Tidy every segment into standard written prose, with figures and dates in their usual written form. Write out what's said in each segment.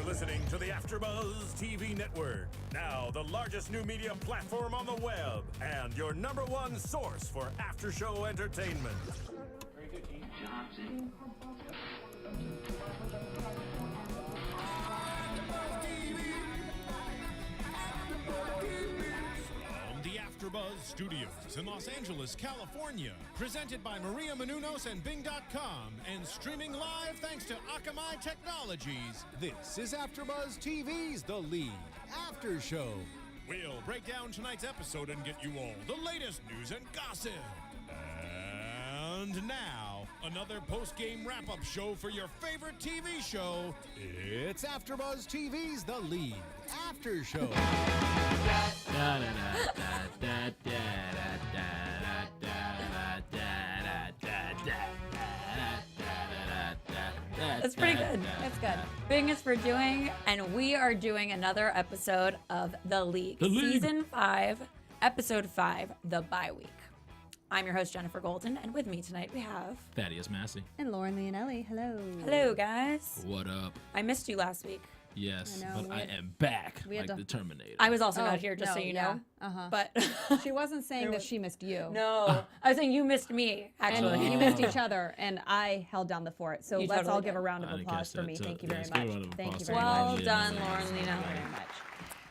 You're listening to the AFTERBUZZ TV network. Now the largest new media platform on the web and your #1 source for after-show entertainment. Very good, Gene. From the AFTERBUZZ Studios in Los Angeles, California, presented by Maria Menounos and Bing.com, and streaming live thanks to Akamai Technologies. This is AFTERBUZZ TV's The League After Show. We'll break down tonight's episode and get you all the latest news and gossip. And now, another post-game wrap-up show for your favorite TV show. It's AFTERBUZZ TV's The League After Show. That's pretty good. That's good. Bing is for doing, and we are doing another episode of The League. Season 5, Episode 5, The Bye Week. I'm your host, Jenifer Golden, and with me tonight we have... Thaddeus Massey. And Lauren Leonelli. Hello. Hello, guys. What up? I missed you last week. Yes, I know, but I am back like the Terminator. I was also not here, just so you know. But she wasn't saying that she missed you. No, I was saying you missed me, actually. And you missed each other, and I held down the fort. So You let's totally all give did. a round of I didn't applause catch for me. that, Thank you so very let's give a much. round of Thank you applause very for Well much. done, Yeah. Lauren Lena. Thank you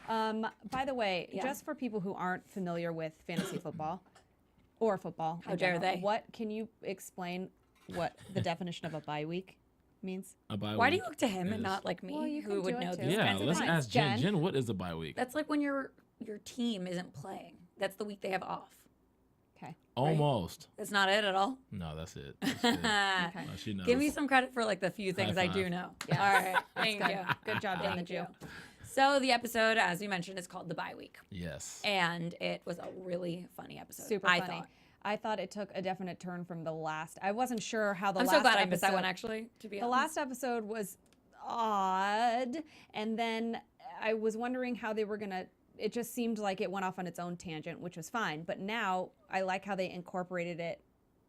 very much. By the way, just for people who aren't familiar with fantasy football or football, How in dare general, they. What can you explain what the definition of a bye week means? A bye Why do week you look to him and is- not like me, Well, you who can would do it know too. these Yeah, kinds of let's things? ask Jen. Jen. Jen, what is a bye week? That's like when your team isn't playing. That's the week they have off. Okay. Almost. That's not it at all. No, that's it. That's good. Okay. Oh, she knows. Give me some credit for like the few things I do five. know. Yeah. All right. Thank good. you. Good job, Jen the Thank Jew. you. So the episode, as we mentioned, is called The Bye Week. Yes. And it was a really funny episode. Super I funny. thought. I thought it took a definite turn from the last. I wasn't sure how the I'm last so glad I episode, missed that one, actually, to be The honest. last episode was odd, and then I was wondering how they were gonna. It just seemed like it went off on its own tangent, which was fine. But now I like how they incorporated it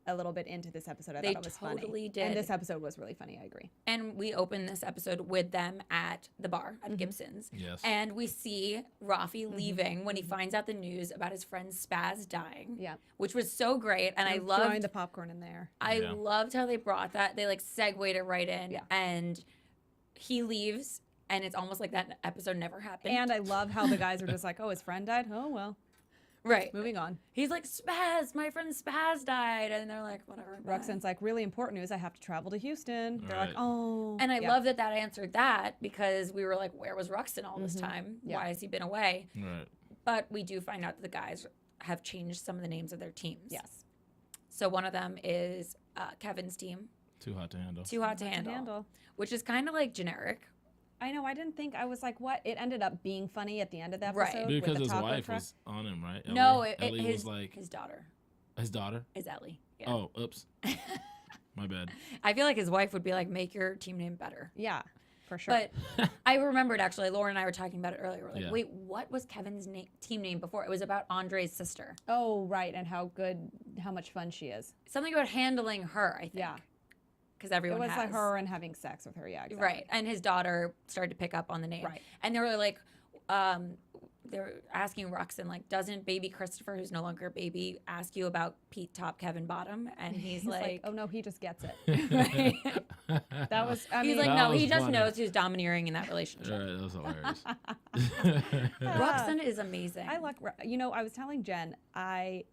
a little bit into this episode. I They thought it was funny. totally did. And this episode was really funny. I agree. And we open this episode with them at the bar at Gibson's. Yes. And we see Rafi leaving when he finds out the news about his friend Spaz dying. Yeah. Which was so great. And I Throwing loved the popcorn in there. I Yeah. loved how they brought that. They like segued it right in. Yeah. And he leaves and it's almost like that episode never happened. And I love how the guys are just like, "Oh, his friend died. Oh well, right. moving on." He's like, Spaz, my friend Spaz died. And they're like, whatever. bye. Ruxin's like, "Really important news. I have to travel to Houston." They're like, Right. "Oh." And I Yeah. love that that answered that because we were like, where was Ruxin all this time? Yeah. Why has he been away? Right. But we do find out that the guys have changed some of the names of their teams. Yes. So one of them is Kevin's team, Too hot to handle. Too Hot to Handle, which is kind of like generic. I know. I didn't think. I was like, "What?" It ended up being funny at the end of the Right. episode Because with the his taco wife truck. was on him, right? No, Ellie his, was like his daughter his daughter. is Ellie. Yeah. Oh, oops. My bad. I feel like his wife would be like, make your team name better. Yeah, for sure. But I remembered actually, Lauren and I were talking about it earlier. We're like, Yeah. wait, what was Kevin's team name before? It was about Andre's sister. Oh, right, and how much fun she is. Something about handling her, I think. Yeah. Because It everyone was has. like her and having sex with her. Yeah, exactly. Right. And his daughter started to pick up on the name. Right. And they were like, they're asking Ruxin, like, doesn't baby Christopher, who's no longer a baby, ask you about Pete Top, Kevin Bottom? And he's like, "Oh no, he just gets it." right. That was. I He's mean, like, That no, he was just funny. knows who's domineering in that relationship. Right, that was hilarious. Ruxin is amazing. I like. You know, I was telling Jen, I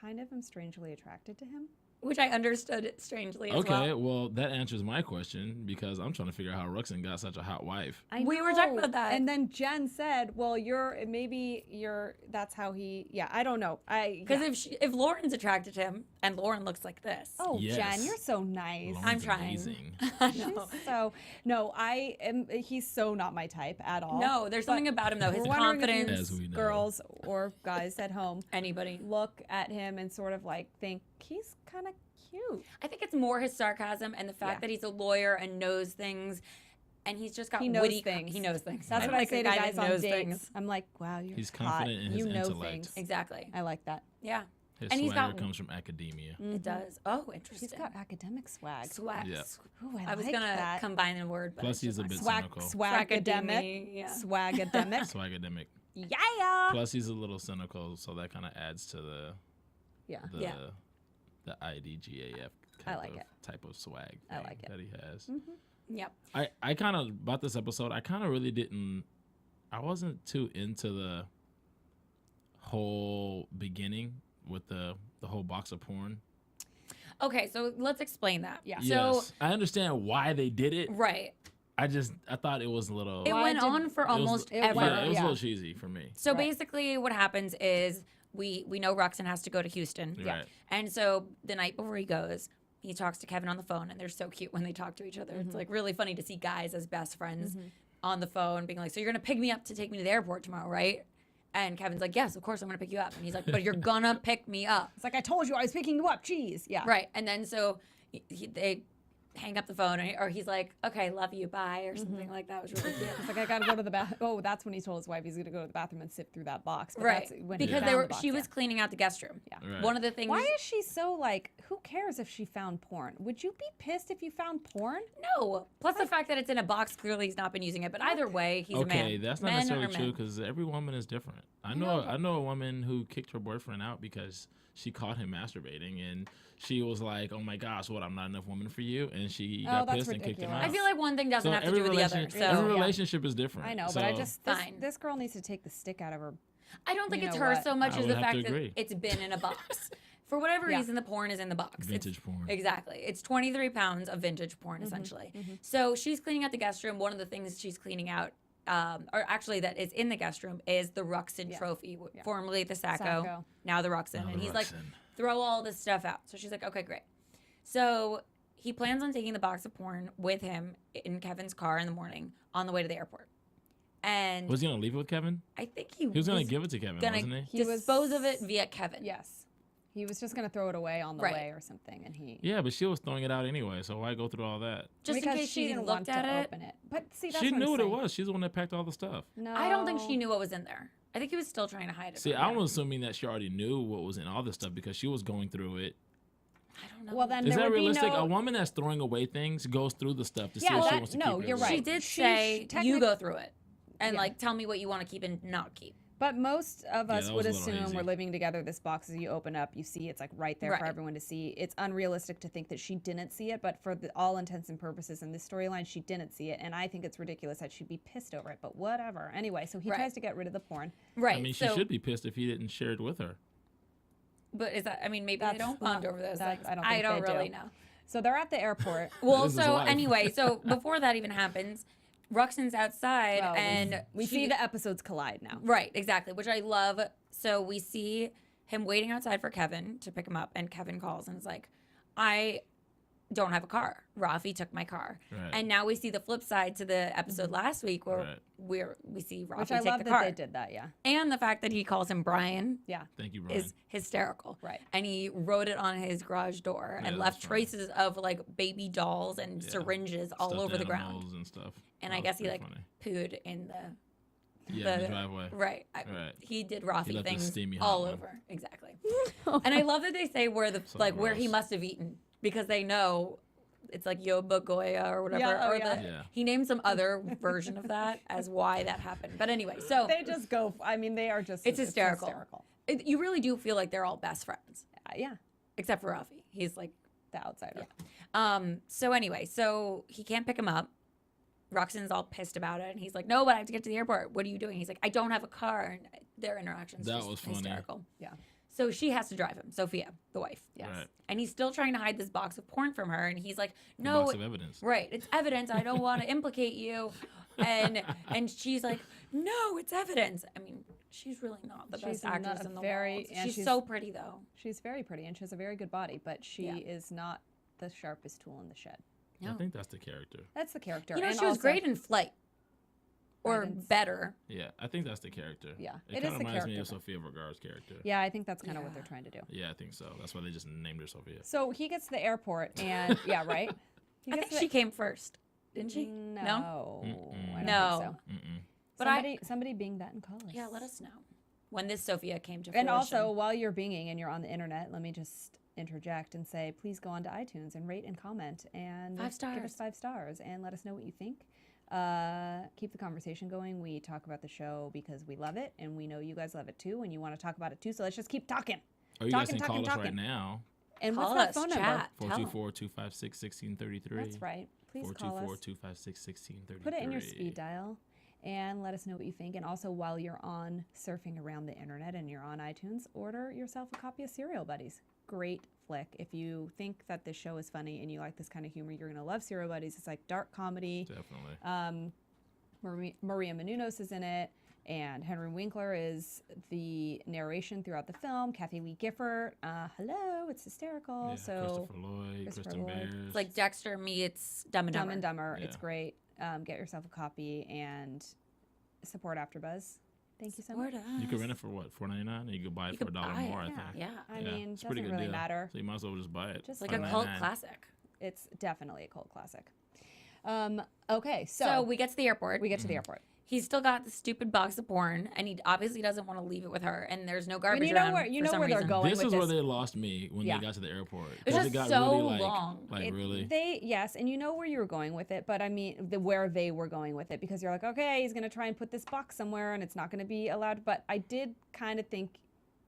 kind of am strangely attracted to him. Which I understood strangely as Okay, well. well, that answers my question because I'm trying to figure out how Ruxin got such a hot wife. We were talking about that. and then Jen said, "Well, that's how he." Yeah, I don't know. Because if Lauren's attracted to him, and Lauren looks like this. Oh, Yes. Jen, you're so nice. Lauren's I'm trying. Amazing. I She's know. so no, I am. He's so not my type at all. No, there's something about him though. His We're wondering if confidence. As we know. girls or guys at home Anybody. look at him and sort of like think he's kind of cute. I think it's more his sarcasm and the fact Yeah. that he's a lawyer and knows things, and he's just got He knows witty. things. He knows things. That's I what I like say a to guy that guys on knows dates. things. I'm like, wow, you're He's hot. confident in his You know intellect. things. Exactly. I like that. Yeah. His And he's swagger got- comes from academia. It does. Oh, interesting. He's got academic swag. swag. Yeah. Ooh, I was like gonna that. combine the word, but Plus, it's he's a just bit not- cynical. Swagademic. Yeah. Swagademic. Swagademic. Yeah. Plus, he's a little cynical, so that kind of adds to the Yeah. the IDGAF I like it. type of swag I thing like it. that he has. Yep. I kind of about this episode. I kind of really didn't. I wasn't too into the whole beginning with the whole box of porn. Okay, so let's explain that. Yeah. So Yes, I understand why they did it. right, I thought it was a little. it Why went did- on for almost it ever. went- Yeah, it was a Yeah. little cheesy for me. So Right. basically, what happens is we know Ruxin has to go to Houston. Right. And so the night before he goes, he talks to Kevin on the phone, and they're so cute when they talk to each other. It's like really funny to see guys as best friends on the phone being like, so you're going to pick me up to take me to the airport tomorrow, right? And Kevin's like, yes, of course I'm going to pick you up. And he's like, but you're going to pick me up. It's like I told you I was picking you up. Jeez. Yeah. Right. And then so they hang up the phone, or he's like, okay, love you, bye, or something like that. It was really cute. It's like I gotta go to the bathroom. Oh, that's when he told his wife he's gonna go to the bathroom and sift through that box. But Right. that's when he Because found they were the box, she was cleaning out the guest room. Yeah. Right. One of the things. Why is she so like? Who cares if she found porn? Would you be pissed if you found porn? No. Plus the fact that it's in a box, clearly he's not been using it. But either way, he's a man. Okay, that's not Men necessarily are true men. because every woman is different. I know a woman who kicked her boyfriend out because she caught him masturbating and she was like, "Oh my gosh, what? I'm not enough woman for you," and she got that's pissed and kicked him ridiculous. out. I feel like one thing doesn't So have to do with the other. So every Yeah. relationship is different. I know, So but I just Fine. this girl needs to take the stick out of her. I don't think You it's know her what? so much I as would the have to fact that agree. it's been in a box. For whatever Yeah. reason, the porn is in the box. Vintage porn. Exactly. It's 23 pounds of vintage porn, essentially. So she's cleaning out the guest room. One of the things she's cleaning out, or actually that is in the guest room, is the Ruxin trophy, formerly the Sacco, Sacco. now the Ruxin. Now And the he's like, Ruxin. throw all this stuff out. So she's like, okay, great. So he plans on taking the box of porn with him in Kevin's car in the morning on the way to the airport. And Was he gonna leave it with Kevin? I think he He was gonna give it to Kevin, gonna wasn't he? He was- dispose of it via Kevin. Yes, he was just gonna throw it away on the Right. way or something, and he Yeah, but she was throwing it out anyway, so why go through all that? Just because in case she didn't looked want at to it. open it. But see, that's She what knew I'm what it saying. was. She's the one that packed all the stuff. No, I don't think she knew what was in there. I think he was still trying to hide it. See, from I'm her. assuming that she already knew what was in all this stuff because she was going through it. I don't know. Well, then Is there that would realistic? Be no... A woman that's throwing away things goes through the stuff to see Yeah, if she that- wants to no, keep it. you're or right. She not. did She- say you technic- go through it and Yeah. like tell me what you want to keep and not keep. But most of us that would was a little assume hazy. we're living together. This box, as you open up, you see it's like right there for Right. everyone to see. It's unrealistic to think that she didn't see it, but for all intents and purposes in this storyline, she didn't see it, and I think it's ridiculous that she'd be pissed over it. But whatever. Anyway, so he Right. tries to get rid of the porn. Right. I mean, she so, should be pissed if he didn't share it with her. But is that? I mean, maybe they That's don't bond not- over those that- things. I don't I think don't they really do. know. So they're at the airport. Well, This is so life. anyway, so before that even happens, Ruxin's outside Well, and we see the episodes collide now. Right, exactly, which I love. So we see him waiting outside for Kevin to pick him up, and Kevin calls and is like, I don't have a car. Rafi took my car. Right. And now we see the flip side to the episode last week where Right. we see Rafi Which I take love the that car. they did that, yeah. And the fact that he calls him Brian Yeah. Thank you, Brian. is hysterical. Right. And he wrote it on his garage door Yeah, and that's left funny. traces of like baby dolls and syringes all Stuffed over the ground. animals and stuff. And That I was guess he pretty like funny. pooed in the Yeah, in the driveway. Right. Right. He did He Rafi left the things steamy hot all one. over. Exactly. And I love that they say where the So like where he gross. must have eeten because they know it's like Yoba Goya or whatever. Yeah, oh, or yeah. Yeah. He named some other version of that as why that happened. But anyway, so They just go, I mean, they are just, it's hysterical. You really do feel like they're all best friends, Yeah, except for Rafi. He's like the outsider. So anyway, so he can't pick him up. Ruxin's all pissed about it, and he's like, "No, but I have to get to the airport. What are you doing?" He's like, "I don't have a car." And their interactions That just was funny. hysterical. Yeah. So she has to drive him, Sophia, the wife. Yes. Right. And he's still trying to hide this box of porn from her, and he's like, The "No, box of evidence. right? It's evidence. I don't want to implicate you." And she's like, "No, it's evidence." I mean, she's really not the She's best actress not in the very- world. and She's she's- so pretty though. She's very pretty and she has a very good body, but she Yeah. is not the sharpest tool in the shed. I No. think that's the character. That's the character. You know, and she was also- great in Flight, or didn't- better. Yeah, I think that's the character. Yeah, It it kind is of the reminds me of character. Sophia Vergara's character. Yeah, I think that's kind of what Yeah. they're trying to do. Yeah, I think so. That's why they just named her Sophia. So he gets to the airport and, yeah, right? He I gets think to she came first, didn't she? No. No? I don't No. think so. Mm-mm. But Somebody being that in college. Yeah, let us know. when this Sophia came to fruition. And also, while you're binging and you're on the internet, let me just interject and say, please go on to iTunes and rate and comment and 5 stars. give us 5 stars and let us know what you think. Keep the conversation going. We talk about the show because we love it, and we know you guys love it too, and you want to talk about it too. So let's just keep talking. Or you guys can call us right now. And Call what's that us, phone number? chat. Tell 424-256-1633. That's right. Please call us. 424-256-1633. Put it in your speed dial and let us know what you think. And also, while you're on surfing around the internet and you're on iTunes, order yourself a copy of Serial Buddies. Great flick. If you think that this show is funny and you like this kind of humor, you're going to love Serial Buddies. It's like dark comedy. Definitely. Maria Menounos is in it, and Henry Winkler is the narration throughout the film. Kathy Lee Gifford, hello, it's hysterical. Yeah, so Christopher Lloyd, Kristen Bears. It's like Dexter meets Dumb and Dumber. Dumb and Dumber. Yeah. It's great. Get yourself a copy and support AfterBuzz. Thank you so much. You can rent it for what, $4.99, and you could buy it for $1 more. I think. Yeah. I mean, it's doesn't a pretty good really deal. matter. So you might as well just buy it. Just Like a $4.99. cult classic. It's definitely a cult classic. Okay, So we get to the airport. we get to the airport. He's still got the stupid box of porn, and he obviously doesn't want to leave it with her. And there's no garbage And you know around where for some they're reason. going This with is this. where they lost me when Yeah. they got to the airport. It was 'Cause just got so really, long. Really? Yes, and you know where you were going with it, but I mean where they were going with it, because you're like, okay, he's gonna try and put this box somewhere, and it's not gonna be allowed. But I did kind of think,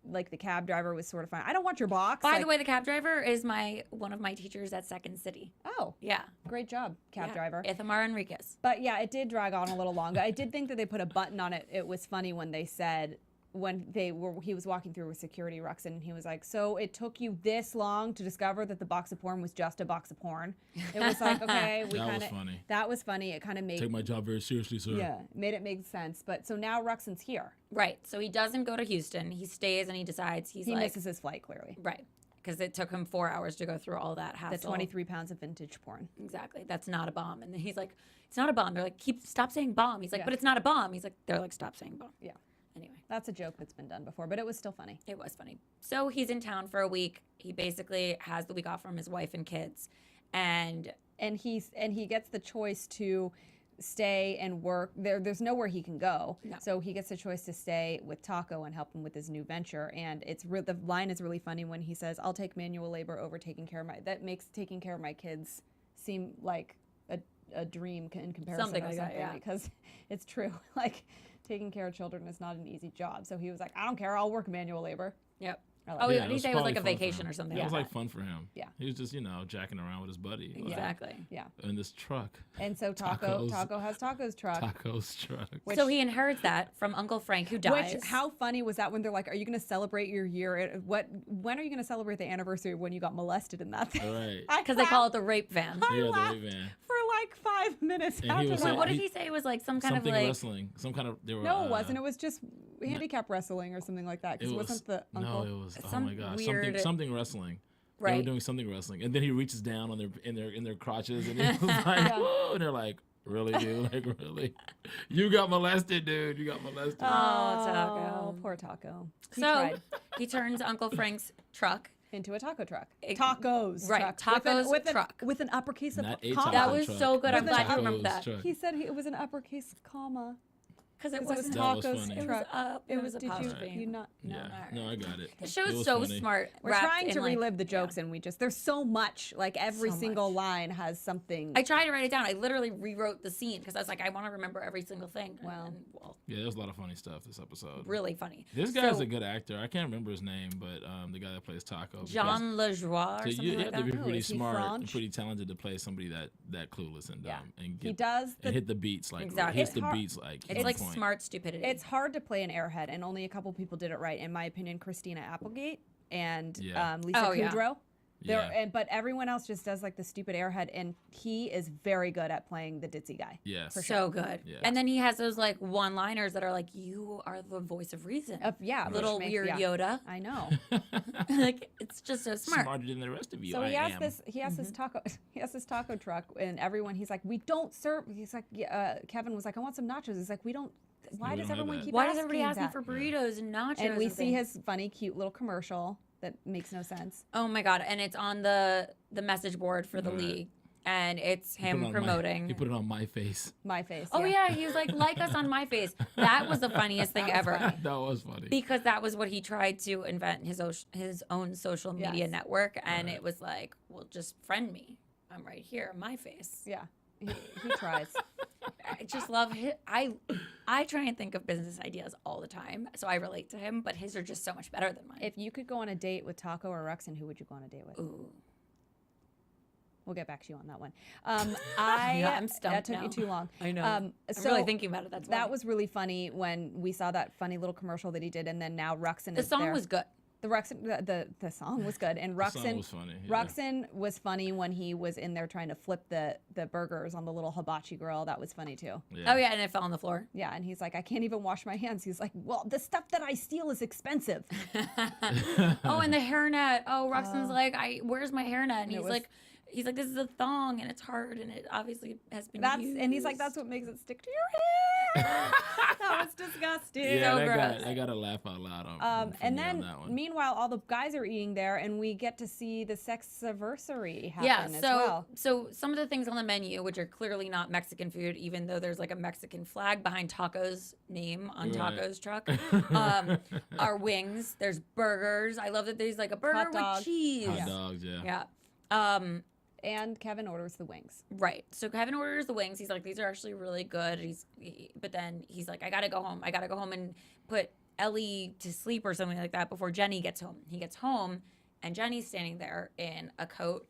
like, the cab driver was sort of fine. I don't want your box. By like, the way, the cab driver is one of my teachers at Second City. oh, Yeah. great job, cab Yeah. driver. Ithamar Enriquez. But yeah, it did drag on a little longer. I did think that they put a button on it. It was funny when they said, he was walking through with security, Ruxin, and he was like, so it took you this long to discover that the box of porn was just a box of porn. It was like, okay, That was funny. That was funny. It kind of made Take my job very seriously, sir. yeah, made it make sense. But so now Ruxin's here. Right. So he doesn't go to Houston. He stays and he decides He like, misses his flight, clearly. right. Because it took him 4 hours to go through all that hassle. The 23 pounds of vintage porn. Exactly. That's not a bomb. And then he's like, it's not a bomb. They're like, stop saying bomb. He's like, Yeah. but it's not a bomb. He's like, they're like, stop saying bomb. Yeah. Anyway, That's a joke that's been done before, but it was still funny. it was funny. So he's in town for a week. He basically has the week off from his wife and kids. And And he gets the choice to stay and work. There's nowhere he can go. No. So he gets the choice to stay with Taco and help him with his new venture. And the line is really funny when he says, "I'll take manual labor over taking care of my." That makes taking care of my kids seem like a dream in comparison Something or like that, something, yeah. because it's true. Like, taking care of children is not an easy job. So he was like, "I don't care. I'll work manual labor." yep. I like Oh, that. yeah, did he say it was like a probably fun for vacation him. or something? It was like like fun for him. Yeah. He was just, jacking around with his buddy. that. like, Exactly. Yeah. in this truck. And so Taco Tacos. has Taco's truck. Taco's truck. Which- So he inherits that from Uncle Frank, who dies. Which, how funny was that when they're like, "Are you going to celebrate your year? When are you going to celebrate the anniversary when you got molested in that thing?" Right. Because they call it the rape van. I Yeah, the laughed rape van. for like 5 minutes And he after was that. like- What did he say? It was like some kind Something of like. wrestling. Some kind of. They were, No, it wasn't. It was just handicap wrestling or something like that. Because it wasn't the uncle. No, it was. Oh Some my gosh, weird- something wrestling. They were Right. doing something wrestling, and then he reaches down on in their crotches, and he was like, "Whoa!" And they're like, "Really, dude? Like, really? You got molested, dude. You got molested." Oh, Taco. Poor Taco. He So tried. he turns Uncle Frank's truck. Into a taco truck. It- Tacos. right, truck. Tacos truck. With an uppercase of Not a comma. taco That was truck. so good. I'm With glad you an remember that. Truck. He said it was an uppercase comma. Because it 'Cause it was wasn't. That was Tacos funny. It was truck. up. It was Did apostrophe. you not? No. Yeah, no, I got it. The It show's was so funny. smart. We're wrapped trying in, to like- relive the jokes, and there's so much. Like, every So single much. line has something. I tried to write it down. I literally rewrote the scene because I was like, I want to remember every single thing. Wow. And, well, Yeah, there was a lot of funny stuff this episode. really funny. This guy's So, a good actor. I can't remember his name, but the guy that plays Taco. because- John Lajoie or So something you like have to be that. Oh, pretty is he smart and French? pretty talented to play somebody that clueless and dumb and he get does. and hit the beats like Exactly. hits It's the hard- beats like It's on like point. smart stupidity. It's hard to play an airhead, and only a couple people did it right. In my opinion, Christina Applegate and Yeah. Lisa Oh, yeah. Kudrow. Yeah. But everyone else just does like the stupid airhead, and he is very good at playing the ditzy guy. Yes. for so good. Yeah. And then he has those like one-liners that are like, "You are the voice of reason." Yeah, which Little makes- weird yeah. Yoda. I know. Like it's just so smart. Smarter than the rest of you. So I he has am. this. He has this taco. He has this taco truck, and everyone. He's like, "We don't serve." He's like, Kevin was like, "I want some nachos." He's like, "We don't." Why We does don't have everyone that. keep Why asking does everybody ask me that? for burritos and nachos? And we see things? his funny, cute little commercial that makes no sense. Oh my god! And it's on the message board for the Right. league. and it's He put it him on promoting. He put it on my face. My face. Oh yeah, he was like us on my face. That was the funniest thing ever. That was funny. Because that was what he tried to invent his own social media Yes. network, and Right. it was like, well, just friend me. I'm right here, my face. Yeah. He tries. I just love his. I try and think of business ideas all the time, so I relate to him. But his are just so much better than mine. If you could go on a date with Taco or Ruxin, who would you go on a date with? Ooh, We'll get back to you on that one. yeah, I'm stumped That took now. you too long. I know. I'm I'm really thinking about it. That's why. that was really funny when we saw that funny little commercial that he did, and then now Ruxin the is song there. was good. The Ruxin, the song was good, and The song Ruxin was funny. Yeah. Ruxin was funny when he was in there trying to flip the burgers on the little hibachi grill. That was funny too. Yeah. Oh yeah, and it fell on the floor. Yeah, and he's like, I can't even wash my hands. He's like, well, the stuff that I steal is expensive. Oh, and the hairnet. Oh, Ruxin's like, where's my hairnet? And it he's was- like, this is a thong, and it's hard, and it obviously has been used. And he's like, that's what makes it stick to your hair. That was disgusting. Yeah, so that gross. got, I got to laugh out loud on from And me on then, that one. meanwhile, all the guys are eating there, and we get to see the sex-anniversary happen Yeah, as so well. so some of the things on the menu, which are clearly not Mexican food, even though there's like a Mexican flag behind Taco's name on Right. Taco's truck, are wings. There's burgers. I love that there's like a burger Hot dog. with cheese. Hot dogs, yeah. Yeah. And Kevin orders the wings. Right. So Kevin orders the wings. He's like, these are actually really good. But then he's like, I gotta go home. I gotta go home and put Ellie to sleep or something like that before Jenny gets home. He gets home, and Jenny's standing there in a coat,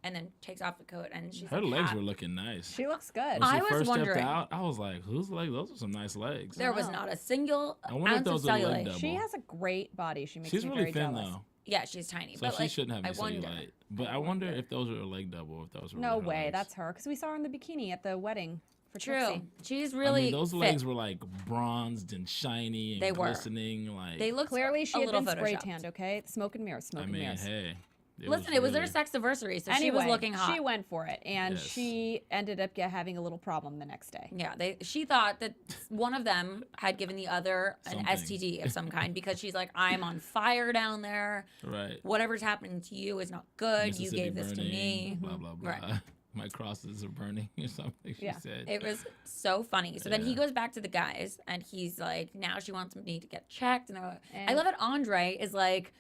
and then takes off the coat, and she's Her like, legs were looking nice. She looks good. When I she was first wondering- stepped out, I was like, whose legs? Those are some nice legs. There was Wow. not a single I wonder if ounce of those are leg cellulite. double. She has a great body. She makes She's me really very thin, jealous. though. Yeah, she's tiny. So but she like, shouldn't have I any wonder. cellulite. But I wonder if those are a leg double, if those were No really her way, legs. that's her. Because we saw her in the bikini at the wedding for True. Trixie. She's really I mean, those fit. legs were like bronzed and shiny and They were. glistening. Like, They looked Clearly, she a had little been spray photoshopped. tanned. Okay, smoke and mirrors, smoke I and mean, mirrors. hey. Listen, it was their really- sex anniversary, so Anyway, she was looking hot. she went for it, and Yes. she ended up having a little problem the next day. Yeah, she thought that one of them had given the other an Something. STD of some kind because she's like, I'm on fire down there. Right. Whatever's happening to you is not good. You Mississippi gave this to burning, me. Blah, blah, blah. Right. My crosses are burning or something, she Yeah. said. It was so funny. So then he Yeah. goes back to the guys and he's like, now she wants me to get checked. And I And- love that Andre is like,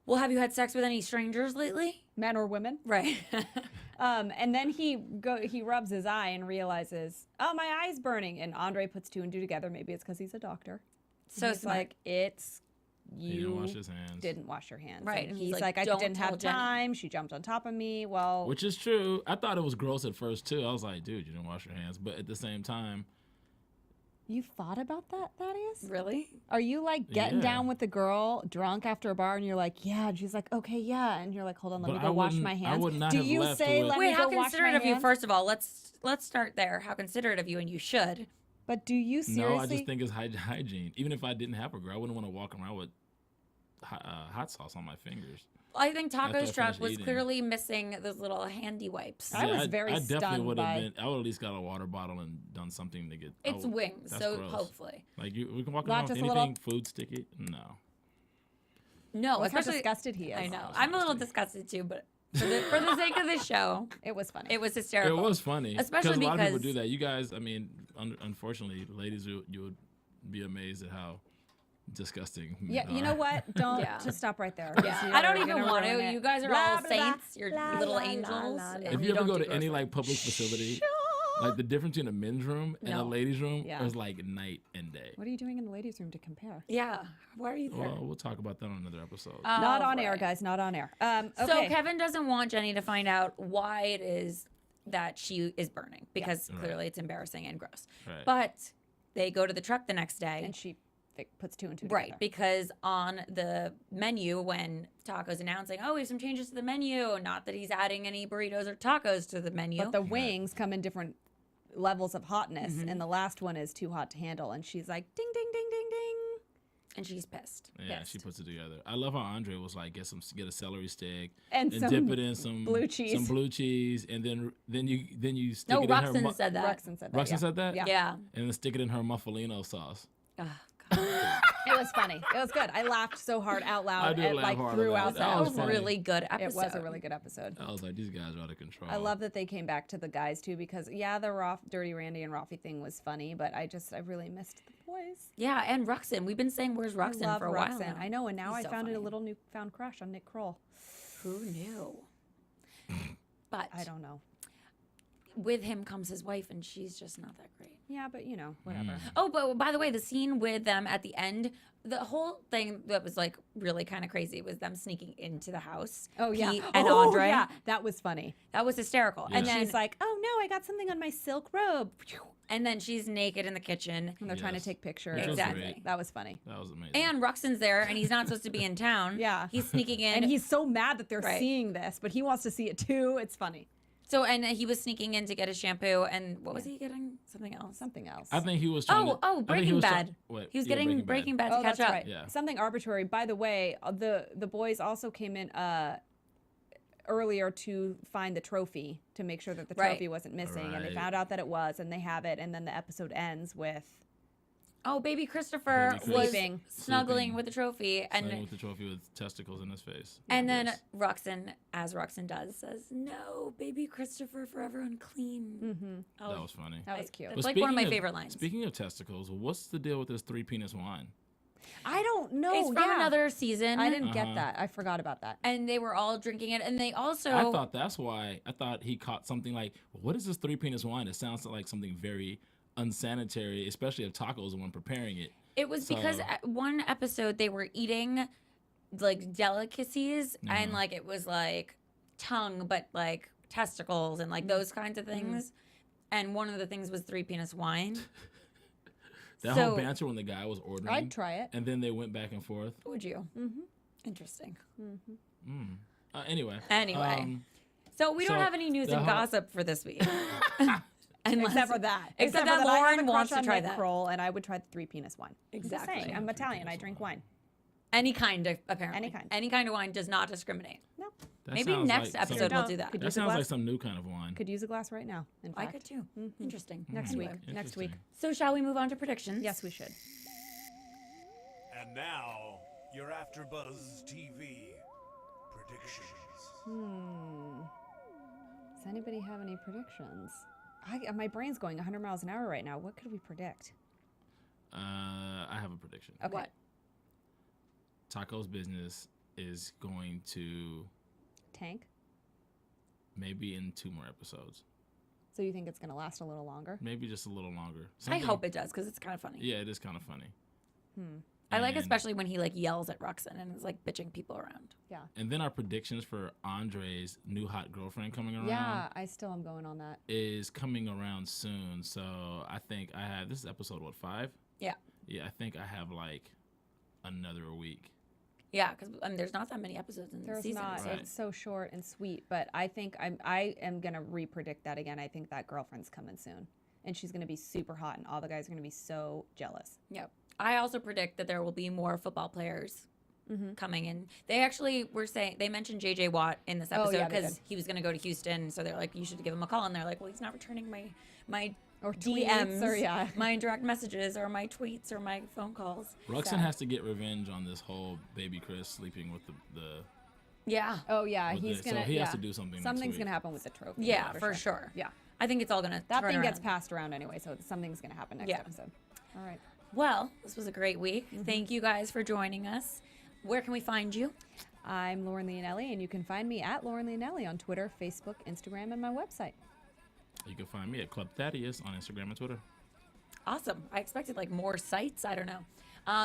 well, have you had sex with any strangers lately? Men or women. Right. And then he rubs his eye and realizes, oh, my eye's burning. And Andre puts two and two together. Maybe it's because he's a doctor. So he's smart. like, it's He didn't you wash his hands. didn't wash your hands. Right, And and he's he's like, like, I "Don't didn't have tell Jenny." time. She jumped on top of me. Well, Which is true. I thought it was gross at first, too. I was like, dude, you didn't wash your hands. But at the same time, you thought about that, Thaddeus? Really? Are you like getting Yeah. down with the girl drunk after a bar and you're like, yeah, and she's like, okay, yeah, and you're like, hold on, let But me I go wash wouldn't- my I hands. would not Do have you left say with- let Wait, me how go wash my considerate of you? hands? First of all, let's start there. How considerate of you, and you should. But do you seriously? no, I just think it's hygiene. Even if I didn't have a girl, I wouldn't want to walk around with hot sauce on my fingers. I think After I Taco's truck finish was eating. clearly missing those little handy wipes. I was very I definitely stunned would have by- been. I would at least got a water bottle and done something to get. It's oh, wings, that's so gross. hopefully. Like we can walk Not around with just a anything little- food sticky. No. No, Look how especially disgusted he is. I know. It's I'm a little nasty. disgusted too, but for the sake of the show, It was funny. it was hysterical. It was funny, Especially a lot of people because- do that. You guys, I mean, unfortunately, ladies, you would be amazed at how disgusting. men Yeah, you are. know what? Don't Yeah. just stop right there. Yeah, You're I don't even gonna want ruin to. it. You guys are Blah, all blah, saints. You're blah, little blah, angels. blah, blah. If you ever don't go do to any gross like public facility, like the difference between a men's room and a No. ladies' room Yeah. is like night and day. What are you doing in the ladies' room to compare? Yeah. Why are you there? Well, we'll talk about that on another episode. Not Oh, on air, right. guys. Not on air. Okay. So Kevin doesn't want Jenny to find out why it is that she is burning because Right. clearly it's embarrassing and gross. Right. But they go to the truck the next day. and she puts two and two Right, together. because on the menu, when Taco's announcing, oh, we have some changes to the menu, not that he's adding any burritos or tacos to the menu. But the wings come in different levels of hotness, Mm-hmm. and the last one is too hot to handle. And she's like, ding, ding, ding, ding, ding. and she's pissed. Yeah, she Pissed. puts it together. I love how Andre was like, get a celery stick And and some dip it in some blue cheese. some blue cheese, and then you stick No, it in her. Ruxin said that. Ruxin said that. Ruxin yeah. said that. Yeah. Yeah. And then stick it in her muffalino sauce. Oh, God. It was funny. It was good. I laughed so hard out loud. I did and, laugh like hard throughout at That was a funny. really good episode. It was a really good episode. I was like, these guys are out of control. I love that they came back to the guys too because the Dirty Randy and Rafi thing was funny, but I really missed the boys. Yeah, and Ruxin. We've been saying where's Ruxin I love for a while Ruxin. now. I know, and now He's I so found it a funny. little newfound crush on Nick Kroll. Who knew? But I don't know. with him comes his wife, and she's just not that great. Yeah, but whatever. Oh, but by the way, the scene with them at the end, the whole thing that was like really kind of crazy was them sneaking into the house. Oh yeah, Pete and oh, Andre. Yeah, that was funny. That was hysterical. Yeah. And then She's like, "Oh no, I got something on my silk robe," and then she's naked in the kitchen. and they're trying to Yes. take pictures. Which was Exactly. great. That was funny. That was amazing. And Ruxin's there, and he's not supposed to be in town. Yeah. He's sneaking in. And he's so mad that they're Right. seeing this, but he wants to see it too. It's funny. and he was sneaking in to get a shampoo, and what was he getting? Something else. Something else. I think he was trying to. I think he Breaking was Bad. what? He was Yeah, getting Breaking Bad to catch that's up. right. Yeah. Something arbitrary. By the way, the boys also came in earlier to find the trophy to make sure that the Right. trophy wasn't missing, and they Right. found out that it was, and they have it, and then the episode ends with Oh, baby Christopher Baby was Sleeping. snuggling Sleeping. with the trophy, Playing and with the trophy with testicles in his face. then Yes. Ruxin, as Ruxin does, says, "No, baby Christopher, forever unclean." Mm-hmm. Oh, That was funny. That was cute. It's But like one of my speaking favorite lines. Speaking of testicles, what's the deal with this 3-penis wine? I don't know. It's from another season. I didn't get Uh-huh. that. I forgot about that. and they were all drinking it, and they also I thought that's why. I thought he caught something like, what is this 3-penis wine? It sounds like something very unsanitary, especially of tacos when preparing it. it was because So- at one episode they were eating like delicacies, and like it was like tongue, but like testicles and like those kinds of things. And one of the things was 3-penis wine. That So- whole banter when the guy was ordering. I'd try it. And then they went back and forth. Would you? Mm-hmm. Interesting. Anyway. Anyway. So we don't so have any news the and whole- gossip for this week. Except for that. Except for that I have Lauren a crush wants to on try Nick that. Kroll, and I would try the 3-penis wine. Exactly. I'm just saying, I'm Italian. I drink wine. Any kind of, apparently. Any kind. Any kind of wine does not discriminate. No, That Maybe sounds next like episode some- we'll do that. Could That use a sounds like glass. some new kind of wine. Could use a glass right now. In I fact, could too. Interesting. next Anyway. week. Next week. So shall we move on to predictions? Yes, we should. And now, your AfterBuzz TV predictions. Does anybody have any predictions? My brain's going 100 miles an hour right now. What could we predict? I have a prediction. Okay. What? Taco's business is going to Tank. maybe in 2 more episodes. So you think it's going to last a little longer? Maybe just a little longer. I Something- hope it does because it's kind of funny. Yeah, it is kind of funny. I like And- especially when he like yells at Ruxin and is like bitching people around. Yeah. And then our predictions for Andre's new hot girlfriend coming around Yeah, I still am going on that. is coming around soon. So I think I have, this is episode, what, 5? Yeah. Yeah, I think I have like another week. Yeah, because there's not that many episodes in the There's season. not. so- Right. It's so short and sweet, but I think I am gonna re-predict that again. I think that girlfriend's coming soon, and she's gonna be super hot, and all the guys are gonna be so jealous. Yep. I also predict that there will be more football players coming in. They actually were saying, they mentioned JJ Watt in this Oh, episode yeah, they because did. he was going to go to Houston. So they're like, you should give him a call. And they're like, well, he's not returning my Or DMs tweets, or yeah. my direct messages or my tweets or my phone calls. Ruxin Sad. has to get revenge on this whole baby Chris sleeping with the Yeah. Oh yeah, with he's the- gonna. so he has yeah. to do something next Something's week. gonna happen with the trophy. Yeah, for sure. Yeah, I think it's all going to that thing gets passed around anyway, so something's gonna happen next Yeah. episode. All right. Well, this was a great week. Thank you guys for joining us. Where can we find you? I'm Lauren Leonelli, and you can find me at Lauren Leonelli on Twitter, Facebook, Instagram, and my website. You can find me at Club Thaddeus on Instagram and Twitter. Awesome. I expected like more sites. I don't know.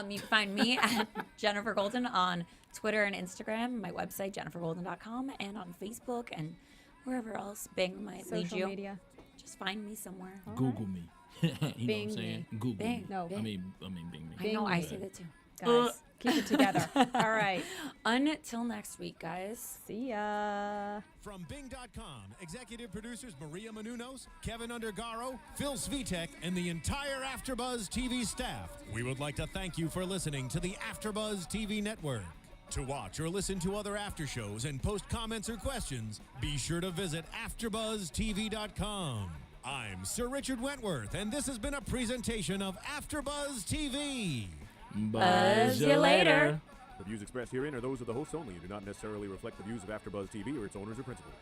You can find me at Jenifer Golden on Twitter and Instagram, my website, jenifergolden.com, and on Facebook and wherever else Bing might lead Social you. media. Just find me somewhere. Google me. You know what Bing I'm saying? me. Google Bing. me. No. I mean Bing me. I know, Bing I me. say that too. Guys, keep it together. All right. Until next week, guys. See ya. From Bing.com, executive producers Maria Menounos, Kevin Undergaro, Phil Svitek, and the entire AfterBuzz TV staff. We would like to thank you for listening to the AfterBuzz TV network. To watch or listen to other after shows and post comments or questions, be sure to visit AfterBuzzTV.com. I'm Sir Richard Wentworth, and this has been a presentation of AfterBuzz TV. Buzz you later. The views expressed herein are those of the hosts only and do not necessarily reflect the views of AfterBuzz TV or its owners or principals.